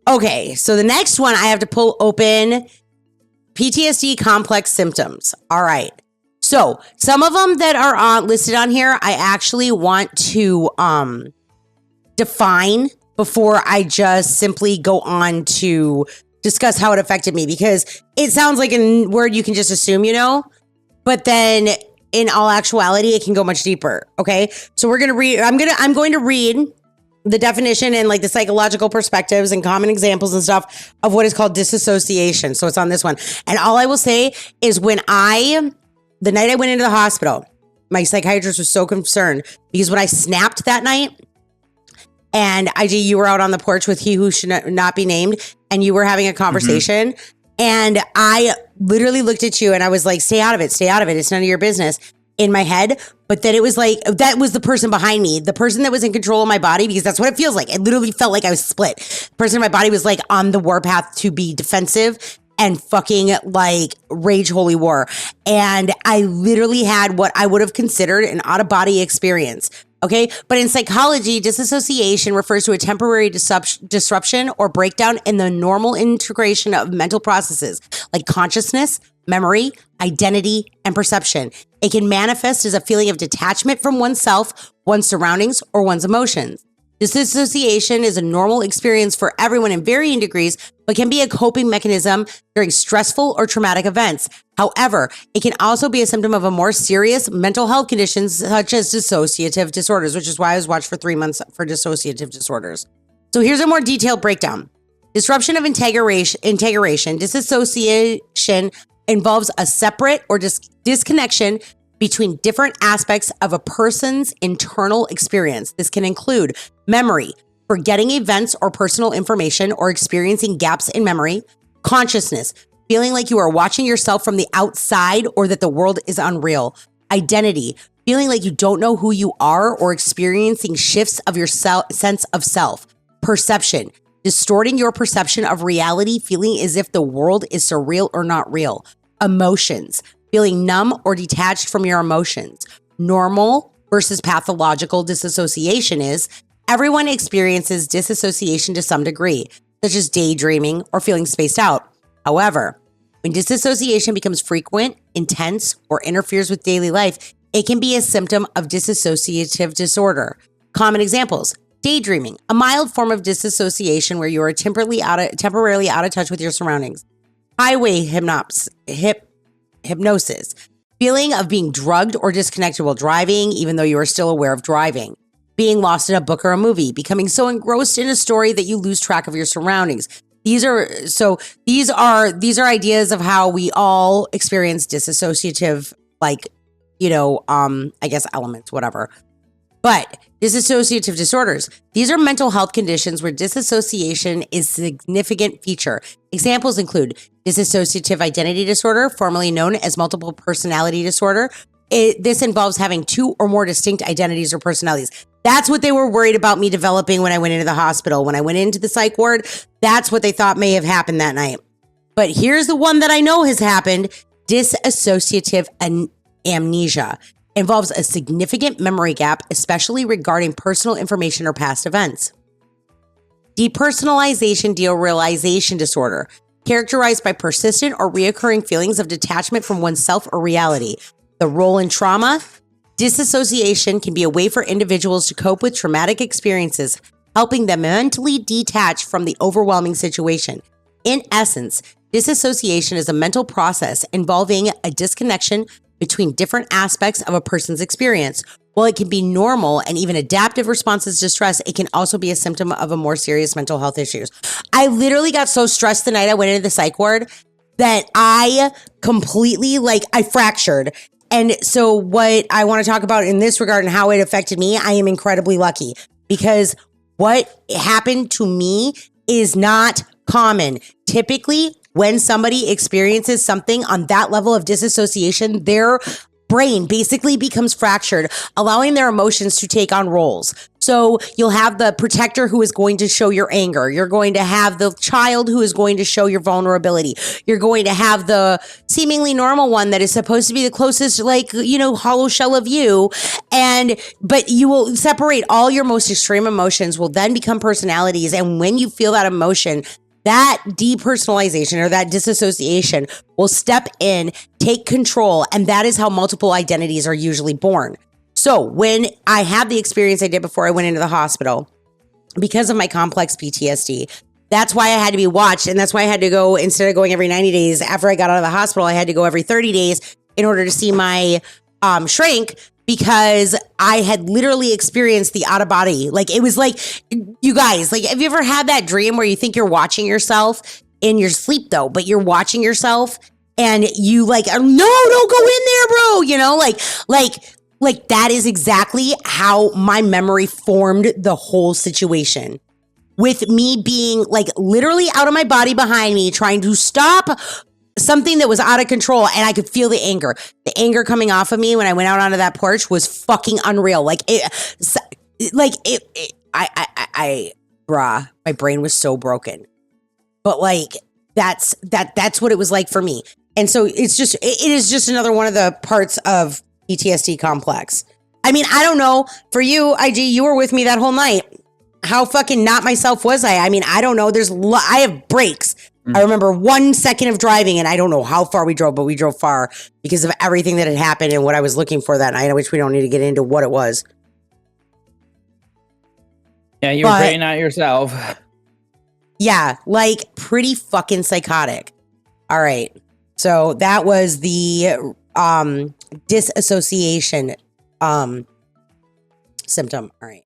Okay, so the next one I have to pull open PTSD complex symptoms. All right. So some of them that are listed on here, I actually want to define before I just simply go on to discuss how it affected me, because it sounds like a word you can just assume, but then in all actuality, it can go much deeper. Okay. So we're going to read, I'm going to read the definition and like the psychological perspectives and common examples and stuff of what is called disassociation. So it's on this one. And all I will say is the night I went into the hospital, my psychiatrist was so concerned because when I snapped that night, and IG, you were out on the porch with he who should not be named, and you were having a conversation. Mm-hmm. And I literally looked at you and I was like, stay out of it. Stay out of it. It's none of your business in my head. But then it was like, that was the person behind me, the person that was in control of my body, because that's what it feels like. It literally felt like I was split. The person in my body was like on the warpath to be defensive and fucking like rage holy war. And I literally had what I would have considered an out-of-body experience. Okay. But in psychology, disassociation refers to a temporary disruption or breakdown in the normal integration of mental processes like consciousness, memory, identity, and perception. It can manifest as a feeling of detachment from oneself, one's surroundings, or one's emotions. Disassociation is a normal experience for everyone in varying degrees, but can be a coping mechanism during stressful or traumatic events. However, it can also be a symptom of a more serious mental health conditions such as dissociative disorders, which is why I was watched for 3 months for dissociative disorders. So here's a more detailed breakdown. Disruption of integration. Disassociation involves a separate or disconnection between different aspects of a person's internal experience. This can include memory, forgetting events or personal information or experiencing gaps in memory, consciousness, feeling like you are watching yourself from the outside or that the world is unreal, identity, feeling like you don't know who you are or experiencing shifts of your sense of self, perception, distorting your perception of reality, feeling as if the world is surreal or not real, emotions, feeling numb or detached from your emotions. Normal versus pathological disassociation is everyone experiences disassociation to some degree, such as daydreaming or feeling spaced out. However, when disassociation becomes frequent, intense, or interferes with daily life, it can be a symptom of dissociative disorder. Common examples: daydreaming, a mild form of disassociation where you are temporarily out of touch with your surroundings. Highway hypnosis, feeling of being drugged or disconnected while driving, even though you are still aware of driving. Being lost in a book or a movie, becoming so engrossed in a story that you lose track of your surroundings. These are ideas of how we all experience disassociative, I guess elements, whatever. But dissociative disorders, these are mental health conditions where disassociation is a significant feature. Examples include dissociative identity disorder, formerly known as multiple personality disorder. This involves having two or more distinct identities or personalities. That's what they were worried about me developing when I went into the hospital. When I went into the psych ward, that's what they thought may have happened that night. But here's the one that I know has happened. Dissociative amnesia involves a significant memory gap, especially regarding personal information or past events. Depersonalization derealization disorder, characterized by persistent or reoccurring feelings of detachment from oneself or reality. The role in trauma. Disassociation can be a way for individuals to cope with traumatic experiences, helping them mentally detach from the overwhelming situation. In essence, disassociation is a mental process involving a disconnection between different aspects of a person's experience. While it can be normal and even adaptive responses to stress, it can also be a symptom of a more serious mental health issues. I literally got so stressed the night I went into the psych ward that I completely, I fractured. And so what I want to talk about in this regard and how it affected me, I am incredibly lucky because what happened to me is not common. Typically, when somebody experiences something on that level of disassociation, their brain basically becomes fractured, allowing their emotions to take on roles. So you'll have the protector who is going to show your anger. You're going to have the child who is going to show your vulnerability. You're going to have the seemingly normal one that is supposed to be the closest, like, hollow shell of you. But you will separate all your most extreme emotions will then become personalities. And when you feel that emotion, that depersonalization or that disassociation will step in, take control, and that is how multiple identities are usually born. So when I had the experience I did before I went into the hospital, because of my complex PTSD, that's why I had to be watched, and that's why I had to go, instead of going every 90 days after I got out of the hospital, I had to go every 30 days in order to see my shrink, because I had literally experienced the out of body. Like, it was like, you guys, like, have you ever had that dream where you think you're watching yourself in your sleep though, but you're watching yourself and you like, no, don't go in there, bro. Like that is exactly how my memory formed the whole situation. With me being like literally out of my body behind me, trying to stop something that was out of control, and I could feel the anger. The anger coming off of me when I went out onto that porch was fucking unreal. Bruh, my brain was so broken. But like, that's what it was like for me. And so it is just another one of the parts of PTSD complex. I mean, I don't know. For you, IG, you were with me that whole night. How fucking not myself was I? I mean, I don't know. I have breaks. I remember 1 second of driving, and I don't know how far we drove, but we drove far because of everything that had happened and what I was looking for that night, which we don't need to get into what it was. Yeah, you were playing out yourself. Yeah, like pretty fucking psychotic. All right. So that was the disassociation symptom. All right.